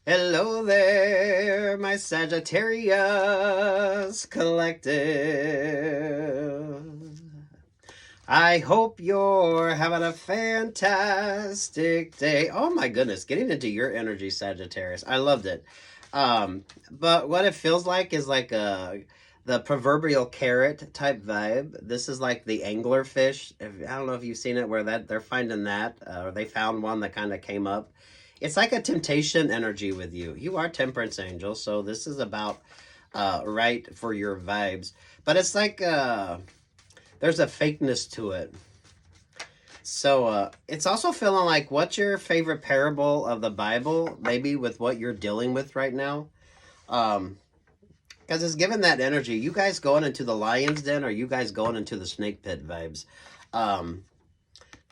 Hello there, my Sagittarius collective. I hope you're having a fantastic day. Oh my goodness, getting into your energy, Sagittarius. I loved it. But what it feels like is like the proverbial carrot type vibe. This is like the anglerfish. I don't know if you've seen it where that they're finding that, or they found one that kind of came up. It's like a temptation energy with you. You are Temperance Angel, so this is about right for your vibes. But it's like there's a fakeness to it. So it's also feeling like, what's your favorite parable of the Bible? Maybe with what you're dealing with right now. Because it's given that energy. You guys going into the lion's den, or you guys going into the snake pit vibes? Um,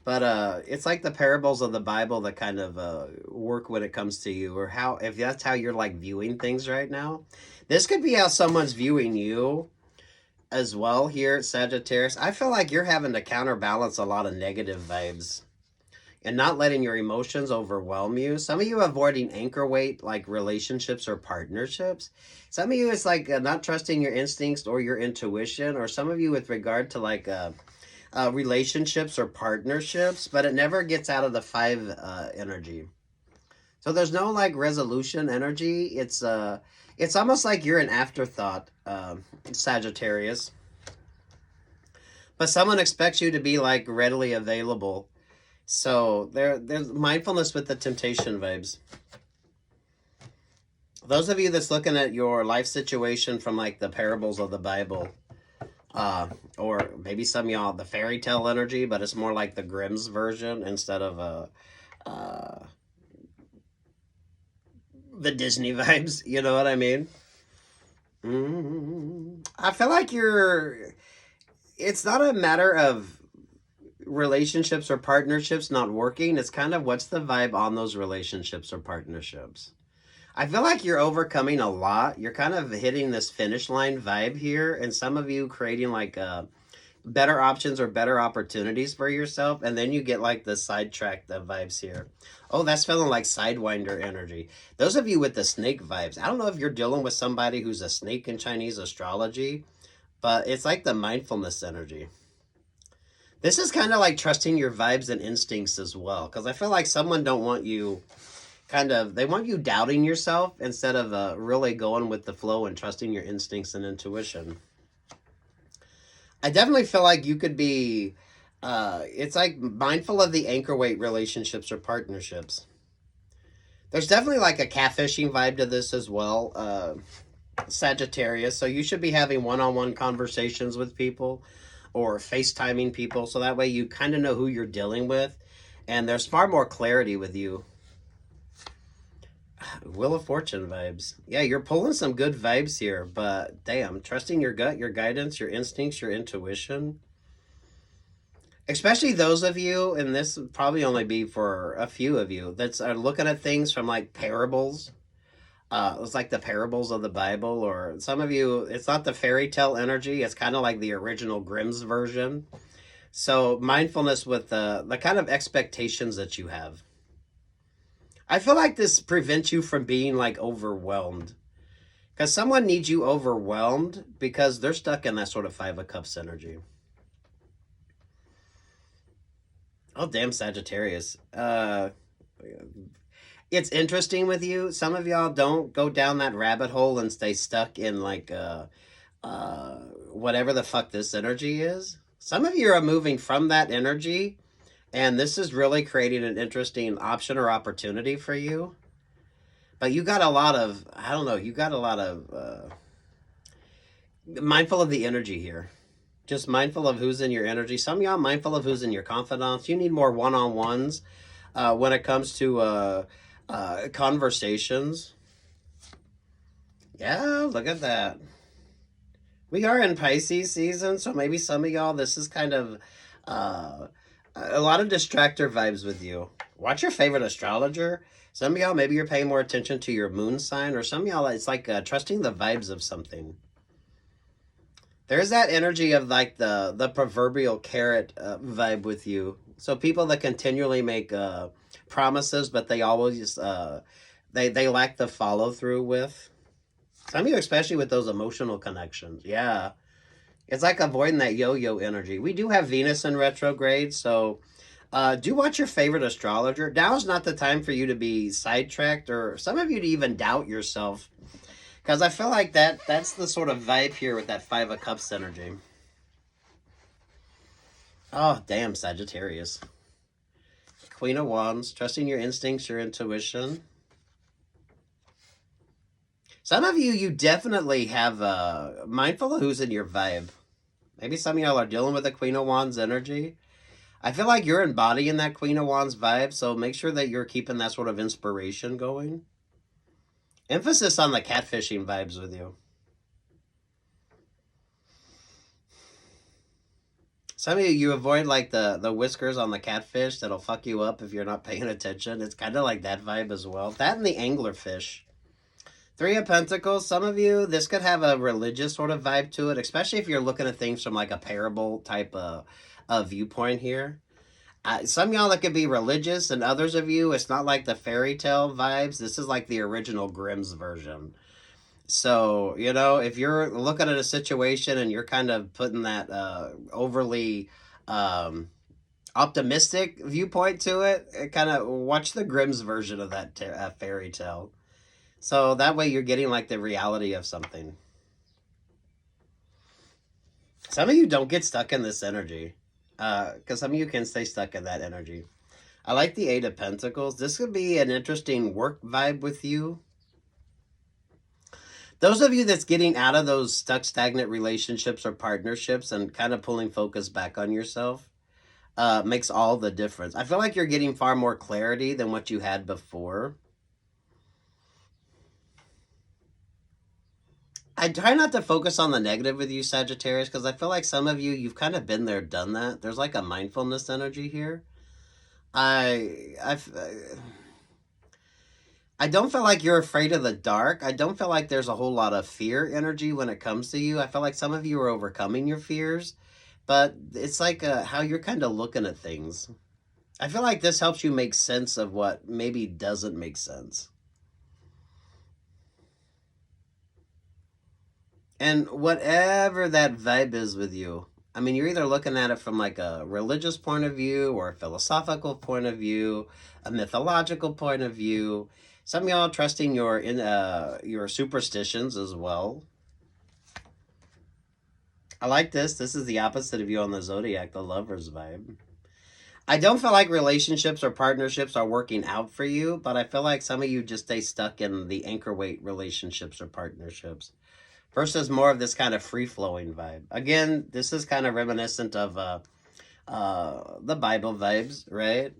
but it's like the parables of the Bible that kind of work when it comes to you, or how, if that's how you're like viewing things right now. This could be how someone's viewing you as well here, Sagittarius. I feel like you're having to counterbalance a lot of negative vibes and not letting your emotions overwhelm you. Some of you avoiding anchor weight, like relationships or partnerships. Some of you, it's like not trusting your instincts or your intuition, or some of you with regard to like relationships or partnerships, but it never gets out of the five energy. So there's no like resolution energy. It's almost like you're an afterthought, Sagittarius. But someone expects you to be like readily available. So there's mindfulness with the temptation vibes. Those of you that's looking at your life situation from like the parables of the Bible, or maybe some of y'all the Fairytale energy, but it's more like the Grimm's version instead of the Disney vibes. You know what I mean? I feel like it's not a matter of relationships or partnerships not working. It's kind of what's the vibe on those relationships or partnerships. I feel like you're overcoming a lot. You're kind of hitting this finish line vibe here, and some of you creating like better options or better opportunities for yourself, and then you get like the sidetracked vibes here. Oh, that's feeling like Sidewinder energy. Those of you with the snake vibes, I don't know if you're dealing with somebody who's a snake in Chinese astrology, but it's like the mindfulness energy. This is kind of like trusting your vibes and instincts as well, because I feel like someone don't want you they want you doubting yourself instead of really going with the flow and trusting your instincts and intuition. I definitely feel like you could be, it's like mindful of the anchor weight relationships or partnerships. There's definitely like a catfishing vibe to this as well, Sagittarius. So you should be having one-on-one conversations with people or FaceTiming people. So that way you kind of know who you're dealing with. And there's far more clarity with you. Wheel of Fortune vibes. Yeah, you're pulling some good vibes here, but damn, trusting your gut, your guidance, your instincts, your intuition. Especially those of you, and this would probably only be for a few of you, that's are looking at things from like parables. It's like the parables of the Bible, or some of you, it's not the fairy tale energy. It's kind of like the original Grimm's version. So mindfulness with the kind of expectations that you have. I feel like this prevents you from being like overwhelmed, because someone needs you overwhelmed because they're stuck in that sort of Five of Cups energy. Oh, damn, Sagittarius. It's interesting with you. Some of y'all don't go down that rabbit hole and stay stuck in like whatever the fuck this energy is. Some of you are moving from that energy, and this is really creating an interesting option or opportunity for you. But you got a lot of, I don't know, you got a lot of mindful of the energy here. Just mindful of who's in your energy. Some of y'all mindful of who's in your confidants. You need more one-on-ones when it comes to conversations. Yeah, look at that. We are in Pisces season, so maybe some of y'all, this is kind of a lot of distractor vibes with you. Watch your favorite astrologer. Some of y'all, maybe you're paying more attention to your moon sign, or some of y'all, it's like trusting the vibes of something. There's that energy of like the proverbial carrot vibe with you. So people that continually make promises, but they always They lack the follow through with. Some of you, especially with those emotional connections. Yeah. It's like avoiding that yo-yo energy. We do have Venus in retrograde, so do watch your favorite astrologer. Now is not the time for you to be sidetracked, or some of you to even doubt yourself. Because I feel like that's the sort of vibe here with that Five of Cups energy. Oh, damn, Sagittarius. Queen of Wands, trusting your instincts, your intuition. Some of you definitely have mindful of who's in your vibe. Maybe some of y'all are dealing with the Queen of Wands energy. I feel like you're embodying that Queen of Wands vibe, so make sure that you're keeping that sort of inspiration going. Emphasis on the catfishing vibes with you. Some of you avoid like the whiskers on the catfish that'll fuck you up if you're not paying attention. It's kind of like that vibe as well. That and the anglerfish. Three of Pentacles. Some of you, this could have a religious sort of vibe to it, especially if you're looking at things from like a parable type of viewpoint here. Some of y'all that could be religious, and others of you, it's not like the fairy tale vibes. This is like the original Grimm's version. So, you know, if you're looking at a situation and you're kind of putting that overly optimistic viewpoint to it, kind of watch the Grimm's version of that fairy tale. So that way you're getting like the reality of something. Some of you don't get stuck in this energy. Because some of you can stay stuck in that energy. I like the Eight of Pentacles. This could be an interesting work vibe with you. Those of you that's getting out of those stuck, stagnant relationships or partnerships and kind of pulling focus back on yourself makes all the difference. I feel like you're getting far more clarity than what you had before. I try not to focus on the negative with you, Sagittarius, because I feel like some of you, you've kind of been there, done that. There's like a mindfulness energy here. I don't feel like you're afraid of the dark. I don't feel like there's a whole lot of fear energy when it comes to you. I feel like some of you are overcoming your fears, but it's like how you're kind of looking at things. I feel like this helps you make sense of what maybe doesn't make sense. And whatever that vibe is with you, I mean, you're either looking at it from like a religious point of view or a philosophical point of view, a mythological point of view. Some of y'all trusting your superstitions as well. I like this. This is the opposite of you on the Zodiac, the Lover's vibe. I don't feel like relationships or partnerships are working out for you, but I feel like some of you just stay stuck in the anchor weight relationships or partnerships versus more of this kind of free-flowing vibe. Again, this is kind of reminiscent of the Bible vibes, right?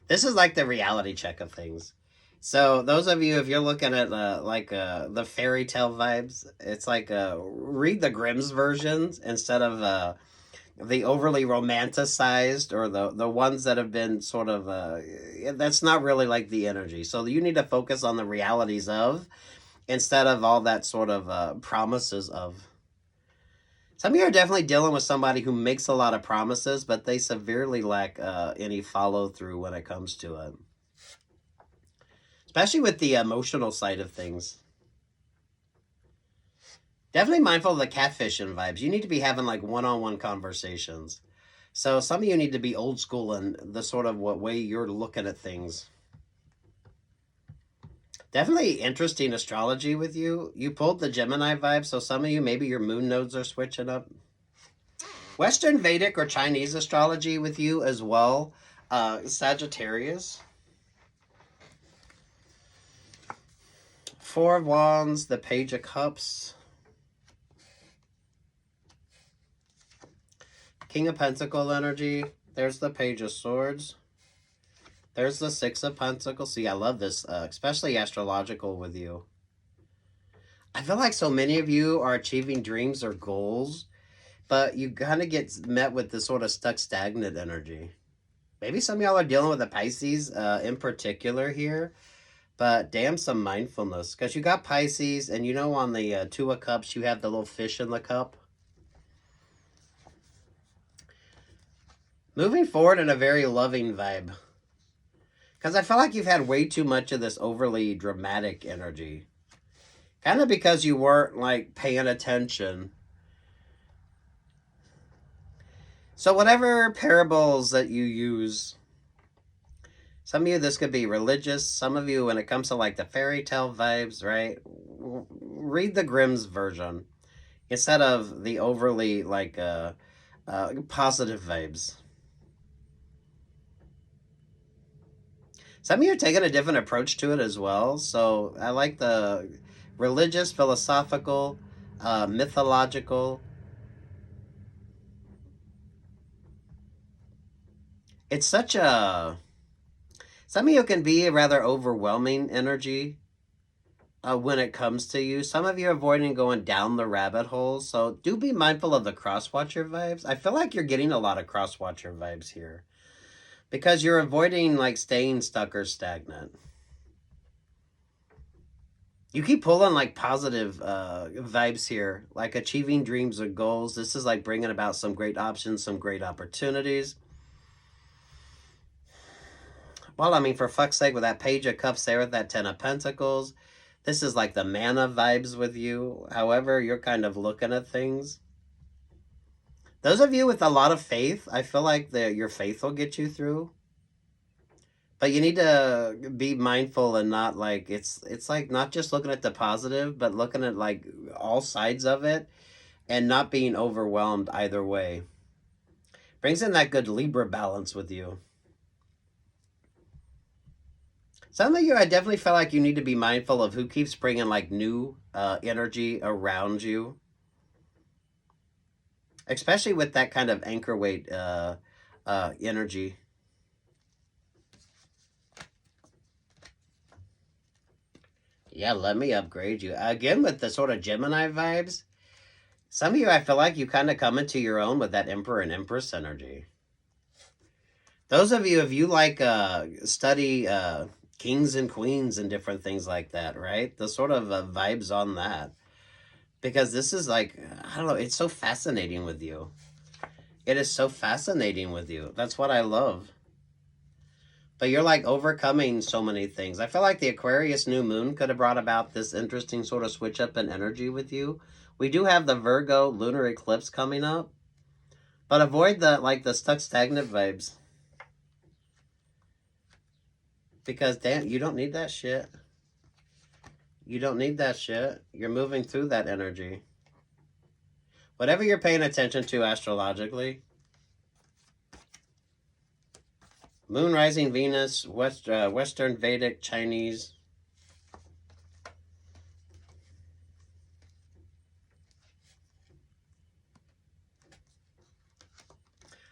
This is like the reality check of things. So those of you, if you're looking at the fairy tale vibes, it's like read the Grimm's versions instead of the overly romanticized or the ones that have been sort of that's not really like the energy. So you need to focus on the realities of instead of all that sort of promises of. Some of you are definitely dealing with somebody who makes a lot of promises, but they severely lack any follow through when it comes to it. Especially with the emotional side of things. Definitely mindful of the catfishing vibes. You need to be having like one-on-one conversations. So some of you need to be old school in the sort of what way you're looking at things. Definitely interesting astrology with you. You pulled the Gemini vibe, so some of you, maybe your moon nodes are switching up. Western Vedic or Chinese astrology with you as well. Sagittarius. Four of Wands, the Page of Cups. King of Pentacle energy. There's the Page of Swords. There's the Six of Pentacles. See, I love this, especially astrological with you. I feel like so many of you are achieving dreams or goals, but you kind of get met with this sort of stuck, stagnant energy. Maybe some of y'all are dealing with the Pisces in particular here, but damn some mindfulness. Because you got Pisces, and you know on the Two of Cups, you have the little fish in the cup. Moving forward in a very loving vibe. Because I feel like you've had way too much of this overly dramatic energy. Kind of because you weren't, like, paying attention. So whatever parables that you use, some of you, this could be religious. Some of you, when it comes to, like, the fairy tale vibes, right? Read the Grimm's version instead of the overly, like, positive vibes. Some of you are taking a different approach to it as well. So I like the religious, philosophical, mythological. It's such a... Some of you can be a rather overwhelming energy when it comes to you. Some of you are avoiding going down the rabbit hole. So do be mindful of the cross-watcher vibes. I feel like you're getting a lot of cross-watcher vibes here. Because you're avoiding, like, staying stuck or stagnant. You keep pulling, like, positive vibes here. Like, achieving dreams or goals. This is, like, bringing about some great options, some great opportunities. Well, I mean, for fuck's sake, with that Page of Cups there with that Ten of Pentacles, this is like the mana vibes with you. However, you're kind of looking at things. Those of you with a lot of faith, I feel like your faith will get you through. But you need to be mindful and not, like, it's like not just looking at the positive, but looking at, like, all sides of it and not being overwhelmed either way. Brings in that good Libra balance with you. Some of you, I definitely feel like you need to be mindful of who keeps bringing, like, new energy around you. Especially with that kind of anchor weight energy. Yeah, let me upgrade you. Again, with the sort of Gemini vibes, some of you, I feel like you kind of come into your own with that Emperor and Empress energy. Those of you, if you like study kings and queens and different things like that, right? The sort of vibes on that. Because this is like, I don't know, it's so fascinating with you. It is so fascinating with you. That's what I love. But you're, like, overcoming so many things. I feel like the Aquarius new moon could have brought about this interesting sort of switch up in energy with you. We do have the Virgo lunar eclipse coming up. But avoid the, like, the stuck stagnant vibes. Because, damn, you don't need that shit. You don't need that shit. You're moving through that energy. Whatever you're paying attention to astrologically. Moon, rising, Venus, Western, Vedic, Chinese.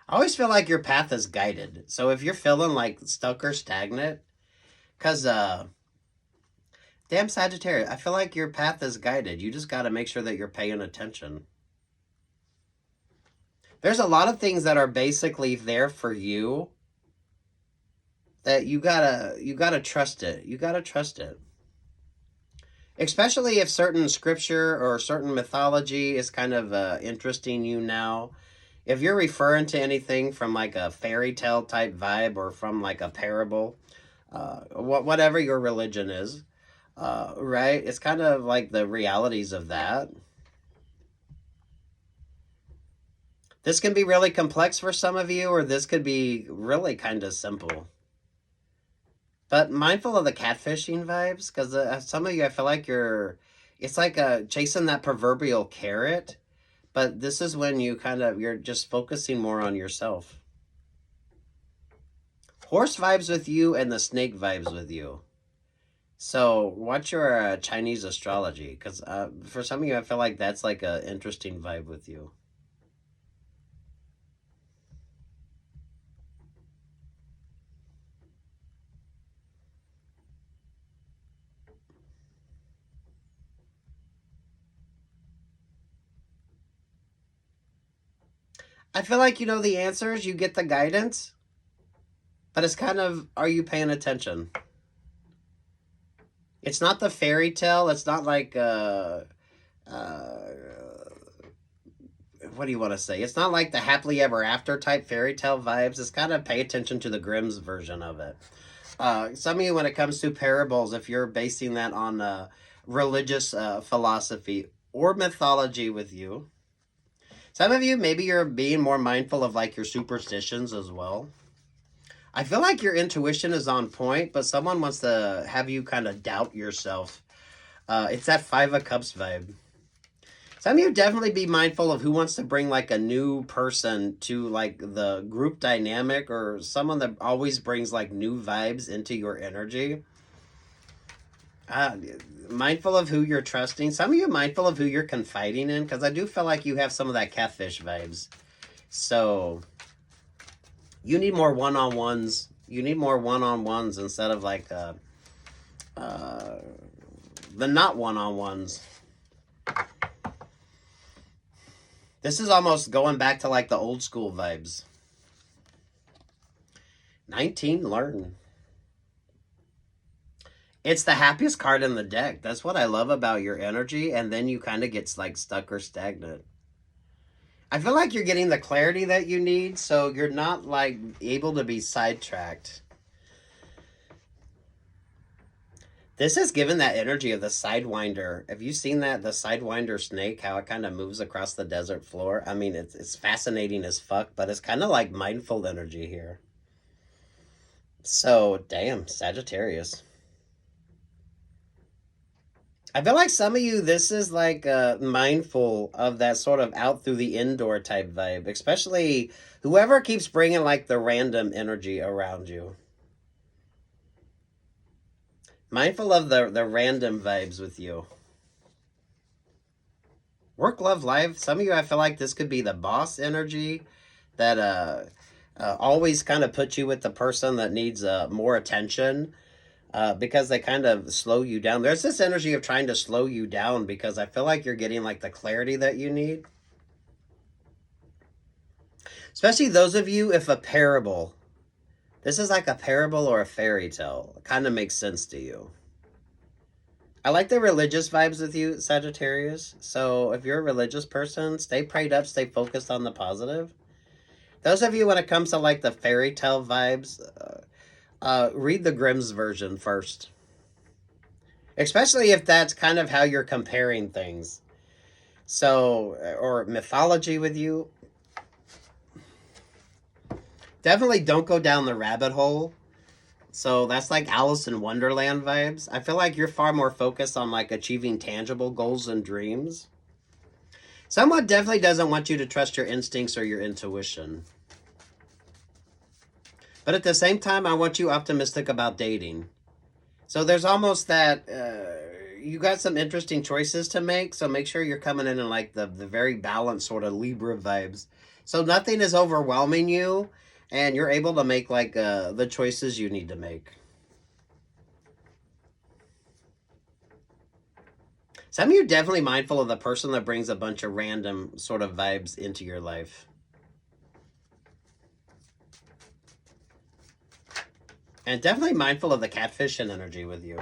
I always feel like your path is guided. So if you're feeling, like, stuck or stagnant, because, damn Sagittarius, I feel like your path is guided. You just got to make sure that you're paying attention. There's a lot of things that are basically there for you that you gotta trust it. You gotta trust it. Especially if certain scripture or certain mythology is kind of interesting you now. If you're referring to anything from, like, a fairy tale type vibe or from, like, a parable, whatever your religion is, right? It's kind of like the realities of that. This can be really complex for some of you, or this could be really kind of simple. But mindful of the catfishing vibes, because some of you, I feel like it's like chasing that proverbial carrot, but this is when you're just focusing more on yourself. Horse vibes with you and the snake vibes with you. So watch your Chinese astrology, because for some of you, I feel like that's like an interesting vibe with you. I feel like you know the answers, you get the guidance, but it's kind of, are you paying attention? It's not the fairy tale. It's not like what do you want to say? It's not like the happily ever after type fairy tale vibes. It's kind of pay attention to the Grimm's version of it. Some of you, when it comes to parables, if you're basing that on religious philosophy or mythology with you, some of you, maybe you're being more mindful of like your superstitions as well. I feel like your intuition is on point, but someone wants to have you kind of doubt yourself. It's that Five of Cups vibe. Some of you definitely be mindful of who wants to bring like a new person to like the group dynamic, or someone that always brings like new vibes into your energy. Mindful of who you're trusting. Some of you mindful of who you're confiding in, because I do feel like you have some of that catfish vibes. So you need more one-on-ones. You need more one-on-ones instead of like the not one-on-ones. This is almost going back to like the old school vibes. 19, learn. It's the happiest card in the deck. That's what I love about your energy. And then you kind of get like stuck or stagnant. I feel like you're getting the clarity that you need, so you're not like able to be sidetracked. This is given that energy of the Sidewinder. Have you seen that? The Sidewinder snake, how it kind of moves across the desert floor? I mean, it's fascinating as fuck, but it's kind of like mindful energy here. So, damn, Sagittarius. I feel like some of you, this is like mindful of that sort of out through the indoor type vibe, especially whoever keeps bringing like the random energy around you. Mindful of the random vibes with you. Work, love, life. Some of you, I feel like this could be the boss energy that always kind of puts you with the person that needs more attention because they kind of slow you down. There's this energy of trying to slow you down because I feel like you're getting like the clarity that you need. Especially those of you, if a parable, this is like a parable or a fairy tale, it kind of makes sense to you. I like the religious vibes with you, Sagittarius. So if you're a religious person, stay prayed up, stay focused on the positive. Those of you, when it comes to like the fairy tale vibes, read the Grimm's version first. Especially if that's kind of how you're comparing things. So, or mythology with you. Definitely don't go down the rabbit hole. So that's like Alice in Wonderland vibes. I feel like you're far more focused on like achieving tangible goals and dreams. Someone definitely doesn't want you to trust your instincts or your intuition. But at the same time, I want you optimistic about dating. So there's almost that, you got some interesting choices to make. So make sure you're coming in like the very balanced sort of Libra vibes. So nothing is overwhelming you. And you're able to make like the choices you need to make. Some of you are definitely mindful of the person that brings a bunch of random sort of vibes into your life. And definitely mindful of the catfishing energy with you.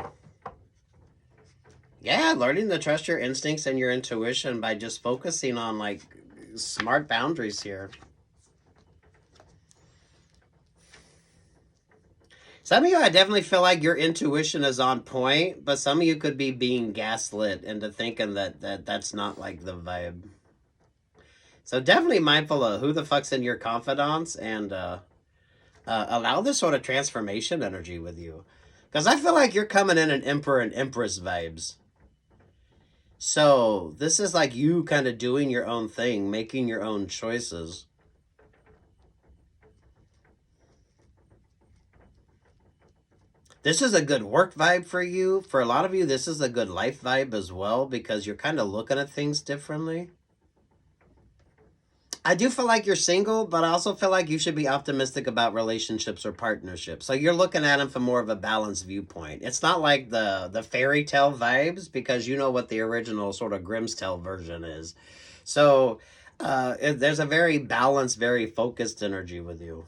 Yeah, learning to trust your instincts and your intuition by just focusing on like smart boundaries here. Some of you, I definitely feel like your intuition is on point, but some of you could be being gaslit into thinking that that's not like the vibe. So definitely mindful of who the fuck's in your confidants and allow this sort of transformation energy with you. Because I feel like you're coming in an Emperor and Empress vibes. So this is like you kind of doing your own thing, making your own choices. This is a good work vibe for you. For a lot of you, this is a good life vibe as well because you're kind of looking at things differently. I do feel like you're single, but I also feel like you should be optimistic about relationships or partnerships. So you're looking at them from more of a balanced viewpoint. It's not like the fairy tale vibes because you know what the original sort of Grimm's Tale version is. So there's a very balanced, very focused energy with you.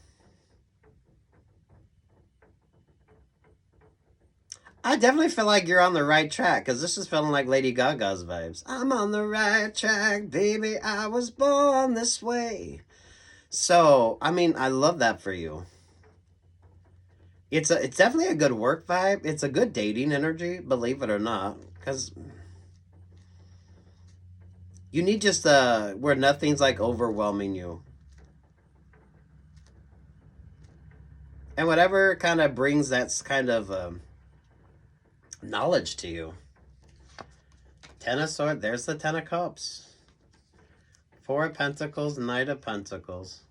I definitely feel like you're on the right track, because this is feeling like Lady Gaga's vibes. I'm on the right track, baby, I was born this way. So, I mean, I love that for you. It's definitely a good work vibe. It's a good dating energy, believe it or not, because you need just where nothing's like overwhelming you. And whatever kind of brings that kind of knowledge to you. Ten of Swords, there's the Ten of Cups. Four of Pentacles, Knight of Pentacles.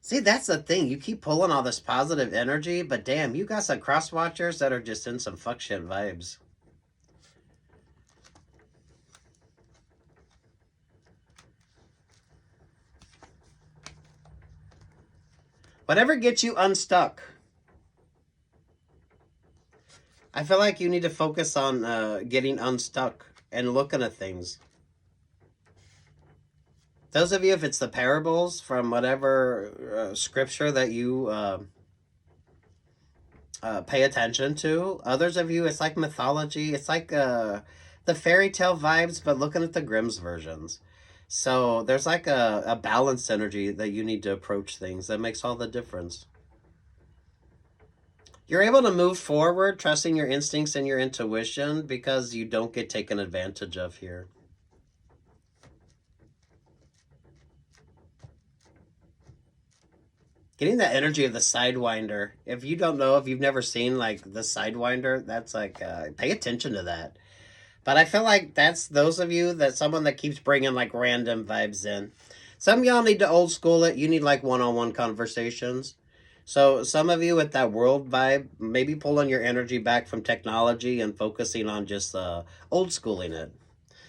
See, that's the thing. You keep pulling all this positive energy, but damn, you got some cross watchers that are just in some fuck shit vibes. Whatever gets you unstuck. I feel like you need to focus on getting unstuck and looking at things. Those of you, if it's the parables from whatever scripture that you pay attention to. Others of you, it's like mythology. It's like the fairy tale vibes, but looking at the Grimm's versions. So there's like a balanced energy that you need to approach things that makes all the difference. You're able to move forward, trusting your instincts and your intuition, because you don't get taken advantage of here. Getting that energy of the Sidewinder. If you don't know, if you've never seen like the Sidewinder, that's like, pay attention to that. But I feel like that's those of you, that someone that keeps bringing like random vibes in. Some of y'all need to old school it. You need like one-on-one conversations. So some of you with that world vibe, maybe pulling your energy back from technology and focusing on just old schooling it.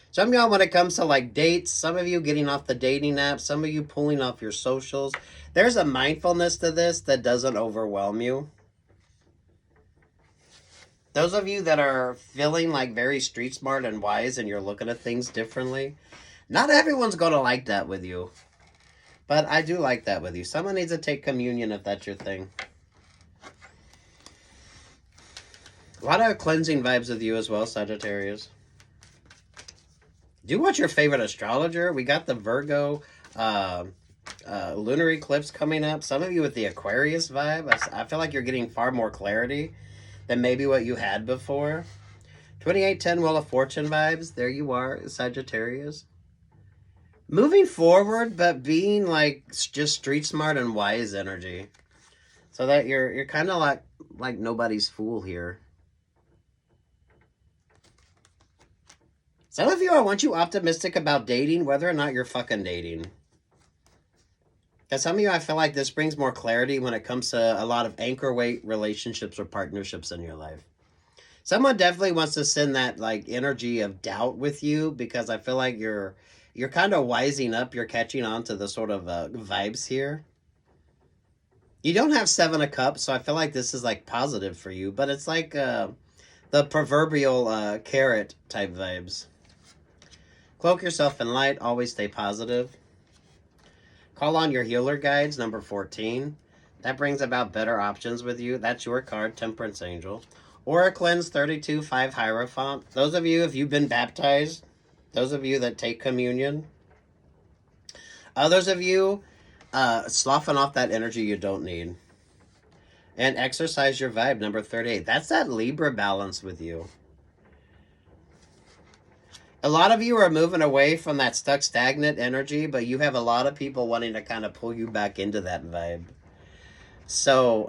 Some of y'all, when it comes to like dates, some of you getting off the dating app, some of you pulling off your socials. There's a mindfulness to this that doesn't overwhelm you. Those of you that are feeling like very street smart and wise and you're looking at things differently, not everyone's going to like that with you. But I do like that with you. Someone needs to take communion if that's your thing. A lot of cleansing vibes with you as well, Sagittarius. Do watch your favorite astrologer. We got the Virgo lunar eclipse coming up. Some of you with the Aquarius vibe. I feel like you're getting far more clarity than maybe what you had before. 2810 Wheel of Fortune vibes. There you are, Sagittarius. Moving forward, but being like just street smart and wise energy. So that you're kind of like nobody's fool here. Some of you, I want you optimistic about dating, whether or not you're fucking dating. Because some of you, I feel like this brings more clarity when it comes to a lot of anchor weight relationships or partnerships in your life. Someone definitely wants to send that like energy of doubt with you, because I feel like you're kind of wising up. You're catching on to the sort of vibes here. You don't have Seven of Cups, so I feel like this is like positive for you. But it's like the proverbial carrot type vibes. Cloak yourself in light. Always stay positive. Call on your healer guides, number 14. That brings about better options with you. That's your card, Temperance Angel. Aura Cleanse 32, 5 Hierophant. Those of you, if you've been baptized, those of you that take communion. Others of you, sloughen off that energy you don't need. And exercise your vibe, number 38. That's that Libra balance with you. A lot of you are moving away from that stuck, stagnant energy, but you have a lot of people wanting to kind of pull you back into that vibe. So,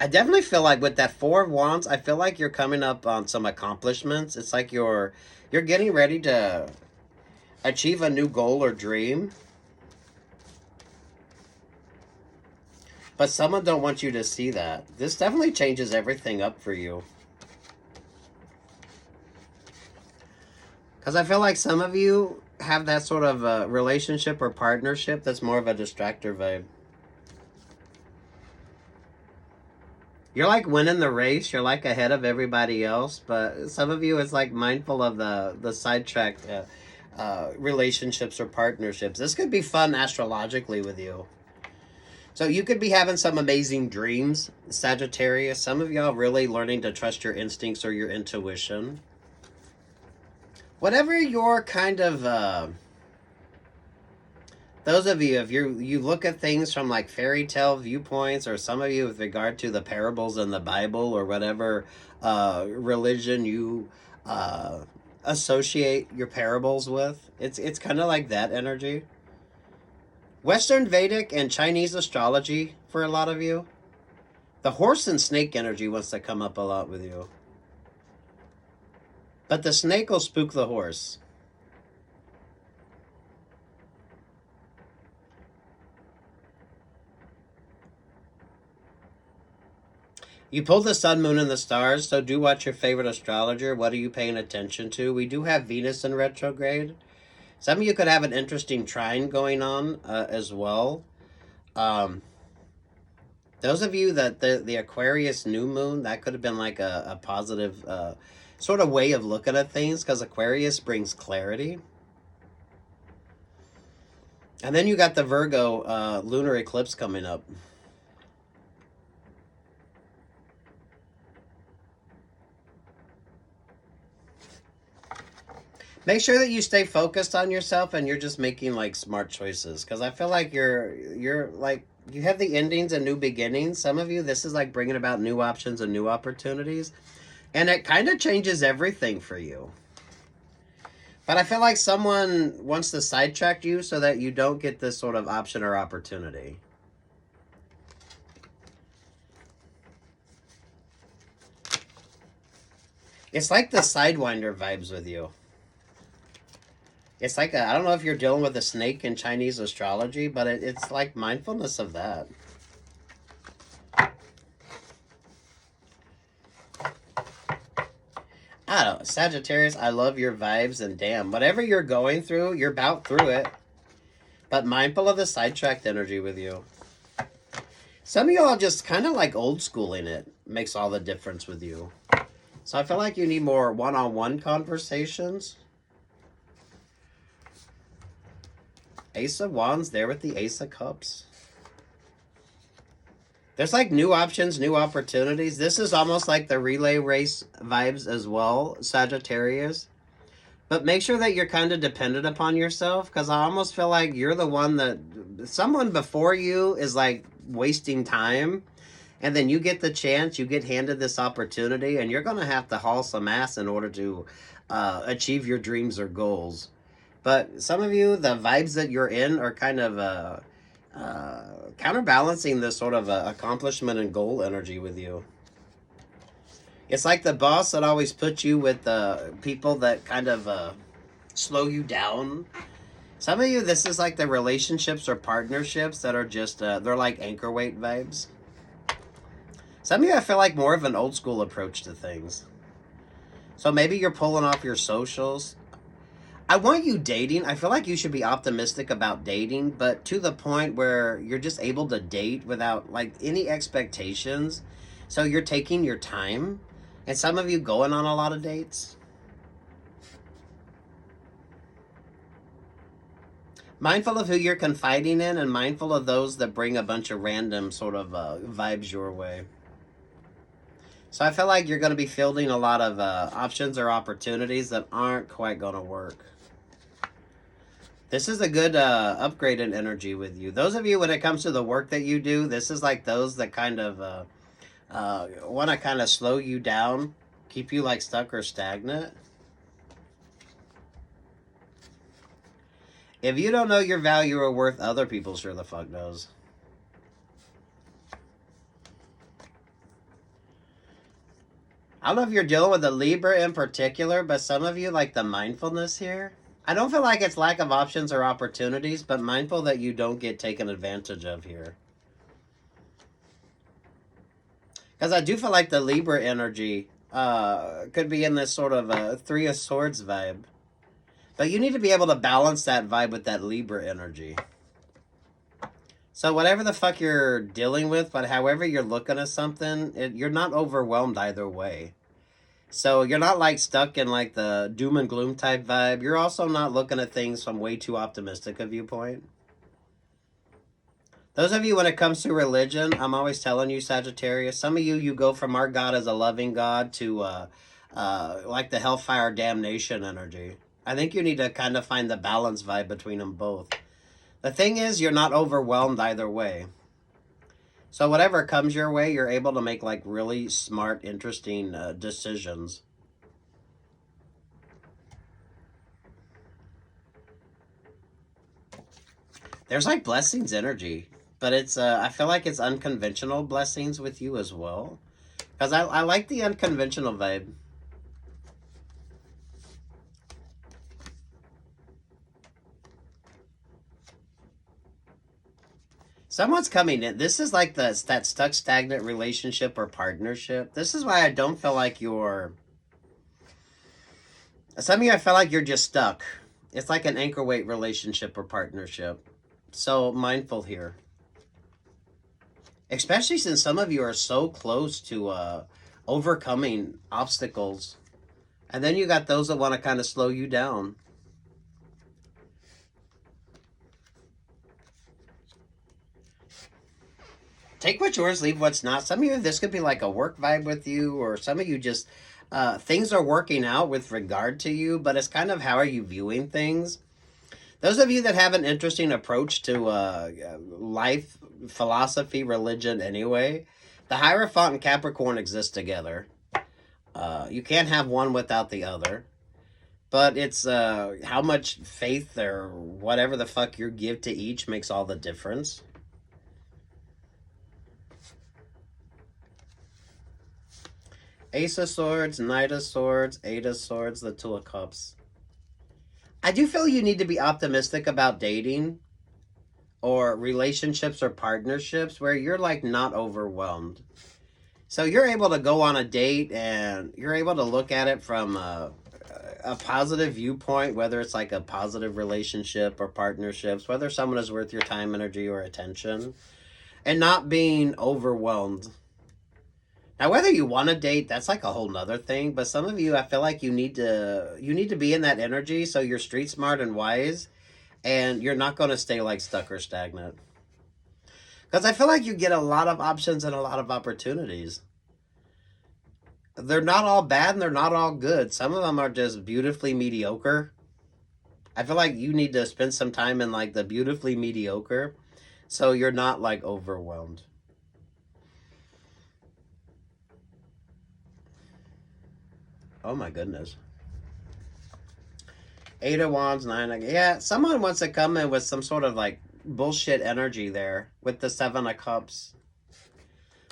I definitely feel like with that Four of Wands, I feel like you're coming up on some accomplishments. It's like you're getting ready to achieve a new goal or dream. But someone don't want you to see that. This definitely changes everything up for you. Because I feel like some of you have that sort of relationship or partnership that's more of a distractor vibe. You're like winning the race. You're like ahead of everybody else. But some of you is like mindful of the sidetracked relationships or partnerships. This could be fun astrologically with you. So you could be having some amazing dreams, Sagittarius. Some of y'all really learning to trust your instincts or your intuition. Whatever your kind of, those of you, if you look at things from like fairy tale viewpoints, or some of you with regard to the parables in the Bible, or whatever religion you associate your parables with, it's kind of like that energy. Western Vedic and Chinese astrology for a lot of you. The horse and snake energy wants to come up a lot with you. But the snake will spook the horse. You pulled the sun, moon, and the stars, so do watch your favorite astrologer. What are you paying attention to? We do have Venus in retrograde. Some of you could have an interesting trine going on as well. Those of you that the Aquarius new moon, that could have been like a positive sort of way of looking at things, because Aquarius brings clarity. And then you got the Virgo lunar eclipse coming up. Make sure that you stay focused on yourself and you're just making like smart choices, because I feel like you're like, you have the endings and new beginnings. Some of you, this is like bringing about new options and new opportunities, and it kind of changes everything for you. But I feel like someone wants to sidetrack you so that you don't get this sort of option or opportunity. It's like the Sidewinder vibes with you. It's like, I don't know if you're dealing with a snake in Chinese astrology, but it's like mindfulness of that. I don't know, Sagittarius, I love your vibes, and damn, whatever you're going through, you're about through it. But mindful of the sidetracked energy with you. Some of y'all just kind of like old schooling it. Makes all the difference with you. So I feel like you need more one-on-one conversations. Ace of Wands there with the Ace of Cups. There's like new options, new opportunities. This is almost like the relay race vibes as well, Sagittarius. But make sure that you're kind of dependent upon yourself, because I almost feel like you're the one that, someone before you is like wasting time. And then you get the chance, you get handed this opportunity, and you're going to have to haul some ass in order to achieve your dreams or goals. But some of you, the vibes that you're in are kind of counterbalancing this sort of accomplishment and goal energy with you. It's like the boss that always puts you with people that kind of slow you down. Some of you, this is like the relationships or partnerships that are just, they're like anchor weight vibes. Some of you, I feel like more of an old school approach to things. So maybe you're pulling off your socials. I want you dating. I feel like you should be optimistic about dating, but to the point where you're just able to date without like any expectations. So you're taking your time. And some of you going on a lot of dates. Mindful of who you're confiding in, and mindful of those that bring a bunch of random sort of vibes your way. So I feel like you're going to be fielding a lot of options or opportunities that aren't quite going to work. This is a good upgraded energy with you. Those of you, when it comes to the work that you do, this is like those that kind of want to kind of slow you down, keep you like stuck or stagnant. If you don't know your value or worth, other people sure the fuck knows. I don't know if you're dealing with a Libra in particular, but some of you like the mindfulness here. I don't feel like it's lack of options or opportunities, but mindful that you don't get taken advantage of here. Because I do feel like the Libra energy could be in this sort of a Three of Swords vibe. But you need to be able to balance that vibe with that Libra energy. So whatever the fuck you're dealing with, but however you're looking at something, you're not overwhelmed either way. So you're not like stuck in like the doom and gloom type vibe. You're also not looking at things from way too optimistic a viewpoint. Those of you, when it comes to religion, I'm always telling you, Sagittarius, some of you go from our God as a loving God to like the hellfire damnation energy. I think you need to kind of find the balance vibe between them both. The thing is, you're not overwhelmed either way. So whatever comes your way, you're able to make like really smart, interesting decisions. There's like blessings energy, but it's I feel like it's unconventional blessings with you as well. Because I like the unconventional vibe. Someone's coming in. This is like that stuck stagnant relationship or partnership. This is why I don't feel like you're... Some of you, I feel like you're just stuck. It's like an anchor weight relationship or partnership. So mindful here. Especially since some of you are so close to overcoming obstacles. And then you got those that want to kind of slow you down. Take what's yours, leave what's not. Some of you, this could be like a work vibe with you, or some of you just, things are working out with regard to you, but it's kind of how are you viewing things. Those of you that have an interesting approach to life, philosophy, religion anyway, the Hierophant and Capricorn exist together. You can't have one without the other. But it's how much faith or whatever the fuck you give to each makes all the difference. Ace of Swords, Knight of Swords, Eight of Swords, the Two of Cups. I do feel you need to be optimistic about dating or relationships or partnerships where you're like not overwhelmed. So you're able to go on a date and you're able to look at it from a positive viewpoint, whether it's like a positive relationship or partnerships, whether someone is worth your time, energy, or attention, and not being overwhelmed. Now, whether you want to date, that's like a whole nother thing. But some of you, I feel like you need to be in that energy so you're street smart and wise, and you're not going to stay like stuck or stagnant. Because I feel like you get a lot of options and a lot of opportunities. They're not all bad and they're not all good. Some of them are just beautifully mediocre. I feel like you need to spend some time in like the beautifully mediocre so you're not like overwhelmed. Oh my goodness. Eight of Wands, Nine of... Yeah, someone wants to come in with some sort of like bullshit energy there with the Seven of Cups.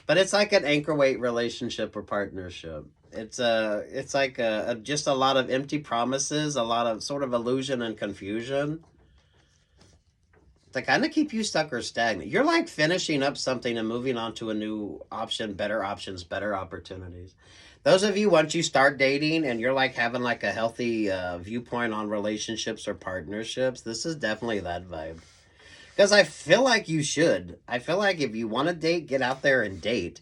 But it's like an anchor weight relationship or partnership. It's like just a lot of empty promises, a lot of sort of illusion and confusion to kind of keep you stuck or stagnant. You're like finishing up something and moving on to a new option, better options, better opportunities. Those of you, once you start dating and you're like having like a healthy viewpoint on relationships or partnerships, this is definitely that vibe. Because I feel like you should. I feel like if you want to date, get out there and date.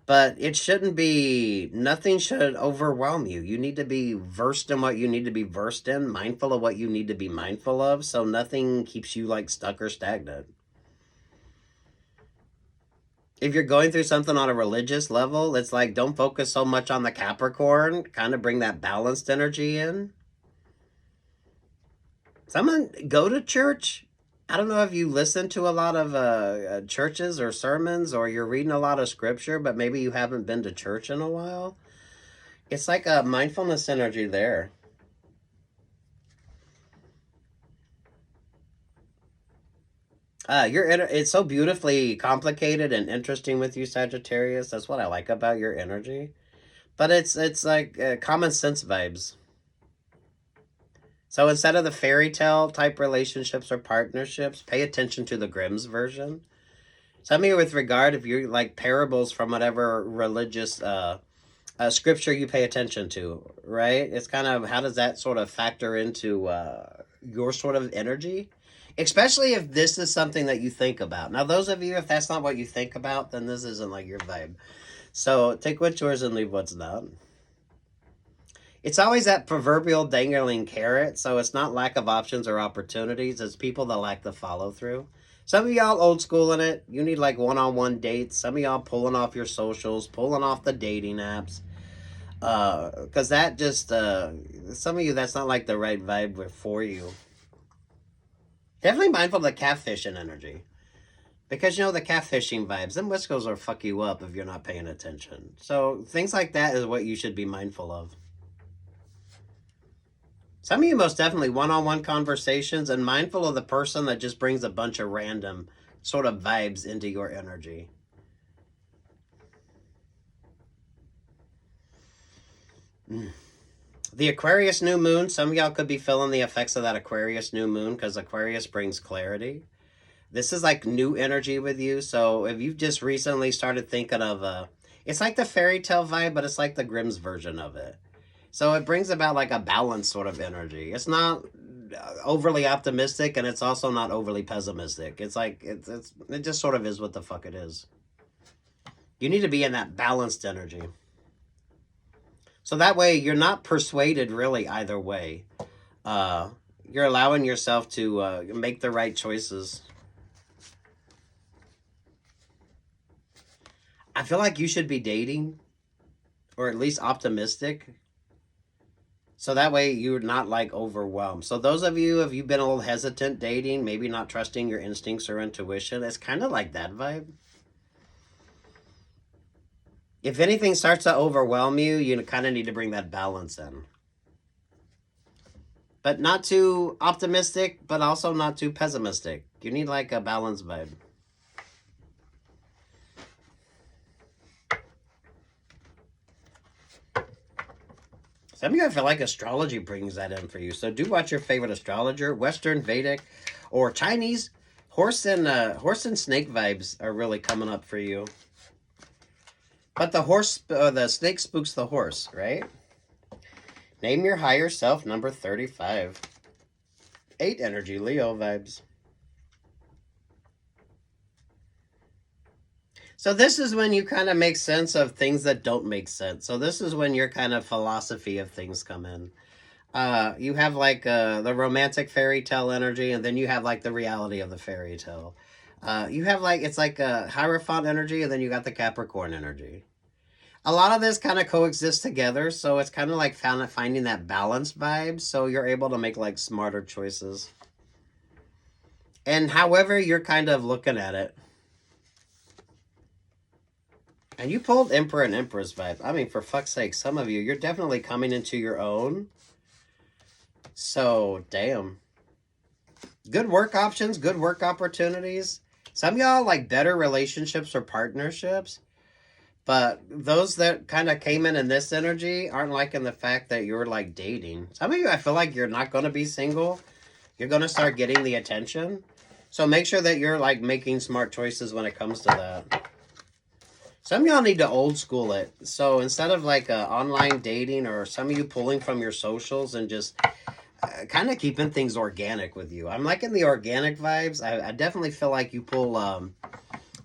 But it shouldn't be, nothing should overwhelm you. You need to be versed in what you need to be versed in, mindful of what you need to be mindful of, so nothing keeps you like stuck or stagnant. If you're going through something on a religious level, it's like don't focus so much on the Capricorn, kind of bring that balanced energy in. Someone go to church. I don't know if you listen to a lot of churches or sermons or you're reading a lot of scripture, but maybe you haven't been to church in a while. It's like a mindfulness energy there. It's so beautifully complicated and interesting with you, Sagittarius. That's what I like about your energy. But it's like common sense vibes. So instead of the fairy tale type relationships or partnerships, pay attention to the Grimm's version. Some of you with regard, if you're like parables from whatever religious scripture you pay attention to, right? It's kind of, how does that sort of factor into your sort of energy? Especially if this is something that you think about. Now, those of you, if that's not what you think about, then this isn't like your vibe. So take what's yours and leave what's not. It's always that proverbial dangling carrot. So it's not lack of options or opportunities. It's people that lack the follow through. Some of y'all old school in it. You need like one-on-one dates. Some of y'all pulling off your socials, pulling off the dating apps. Because that just, some of you, that's not like the right vibe for you. Definitely mindful of the catfishing energy. Because, you know, the catfishing vibes, them whiskers will fuck you up if you're not paying attention. So, things like that is what you should be mindful of. Some of you most definitely one-on-one conversations, and mindful of the person that just brings a bunch of random sort of vibes into your energy. The Aquarius new moon, some of y'all could be feeling the effects of that Aquarius new moon, because Aquarius brings clarity. This is like new energy with you. So if you've just recently started thinking of, it's like the Fairytale vibe, but it's like the Grimm's version of it. So it brings about like a balanced sort of energy. It's not overly optimistic, and it's also not overly pessimistic. It's like, it just sort of is what the fuck it is. You need to be in that balanced energy. So that way you're not persuaded really either way. You're allowing yourself to make the right choices. I feel like you should be dating, or at least optimistic. So that way you're not like overwhelmed. So those of you, if you've been a little hesitant dating, maybe not trusting your instincts or intuition, it's kind of like that vibe. If anything starts to overwhelm you, you kind of need to bring that balance in. But not too optimistic, but also not too pessimistic. You need like a balanced vibe. Some of you, I feel like astrology brings that in for you. So do watch your favorite astrologer, Western, Vedic, or Chinese. Horse and snake vibes are really coming up for you. But the snake spooks the horse, right? Name your higher self, number 35. 8 energy, Leo vibes. So this is when you kind of make sense of things that don't make sense. So this is when your kind of philosophy of things come in. You have like the romantic fairy tale energy, and then you have like the reality of the fairy tale. You have like, it's like a Hierophant energy, and then you got the Capricorn energy. A lot of this kind of coexists together, so it's kind of like finding that balanced vibe, so you're able to make like smarter choices. And however you're kind of looking at it. And you pulled Emperor and Empress vibe. I mean, for fuck's sake, some of you, you're definitely coming into your own. So, damn. Good work options, good work opportunities. Some of y'all like better relationships or partnerships. But those that kind of came in this energy aren't liking the fact that you're like dating. Some of you, I feel like you're not going to be single. You're going to start getting the attention. So make sure that you're like making smart choices when it comes to that. Some of y'all need to old school it. So instead of like online dating, or some of you pulling from your socials and just kind of keeping things organic with you. I'm liking the organic vibes. I definitely feel like you pull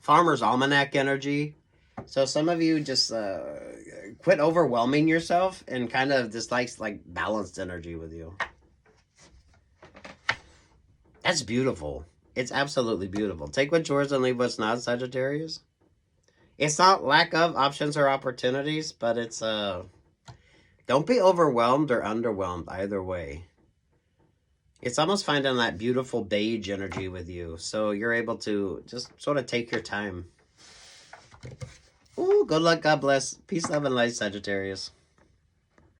Farmer's Almanac energy. So some of you just quit overwhelming yourself and kind of just like balanced energy with you. That's beautiful. It's absolutely beautiful. Take what's yours and leave what's not, Sagittarius. It's not lack of options or opportunities, but it's don't be overwhelmed or underwhelmed either way. It's almost finding that beautiful beige energy with you, so you're able to just sort of take your time. Ooh, good luck, God bless. Peace, love, and light, Sagittarius.